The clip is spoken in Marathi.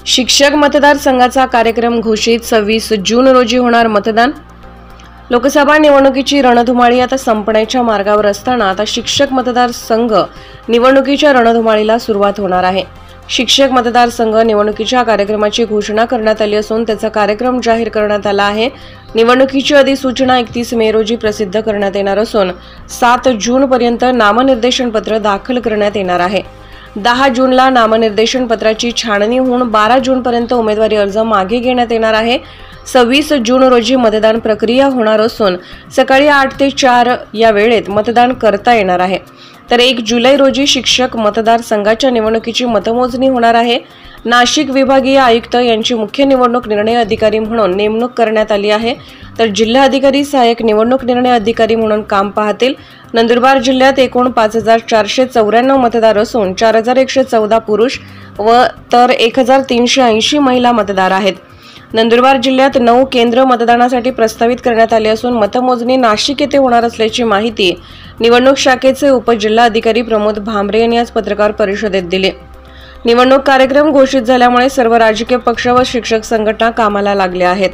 शिक्षक मतदारसंघाचा कार्यक्रम घोषित 26 जून रोजी होणार मतदान। लोकसभा निवडणुकीची रणधुमाळी आता संपण्याच्या मार्गावर असताना आता शिक्षक मतदारसंघ निवडणुकीच्या रणधुमाळीला सुरुवात होणार आहे। शिक्षक मतदारसंघ निवडणुकीच्या कार्यक्रमाची घोषणा करण्यात आली असून त्याचा कार्यक्रम जाहीर करण्यात आला आहे। निवडणुकीची अधिसूचना 31 मे रोजी प्रसिद्ध करण्यात येणार असून 7 जून पर्यंत नामनिर्देशन पत्र दाखल करण्यात येणार आहे। 10 जूनला नामनिर्देशन पत्राची छाननी होऊन 12 जून पर्यंत उमेदवारी अर्ज मागे घेण्यात येणार आहे। 26 जून रोजी मतदान प्रक्रिया होणार असून सकाळी 8 ते 4 या वेळेत मतदान करता येणार आहे। तर 1 जुलै रोजी शिक्षक मतदारसंघाच्या निवडणुकीची मतमोजणी होणार आहे। नाशिक विभागीय आयुक्त यांची मुख्य निवडणूक निर्णय अधिकारी म्हणून नेमणूक करण्यात आली आहे, तर जिल्हा अधिकारी सहाय्यक निवडणूक निर्णय अधिकारी म्हणून काम पाहतील। नंदुरबार जिल्ह्यात एकूण 5494 मतदार असून 4114 पुरुष व तर 1380 महिला मतदार आहेत। नंदुरबार जिल्ह्यात 9 केंद्र मतदानासाठी प्रस्तावित करण्यात आले असून मतमोजणी नाशिक येथे होणार असल्याची माहिती निवडणूक शाखेचे उपजिल्हाधिकारी प्रमोद भामरे यांनी आज पत्रकार परिषदेत दिली। निवडणूक कार्यक्रम घोषित झाल्यामुळे सर्व राजकीय पक्ष व शिक्षक संघटना कामाला लागले आहेत।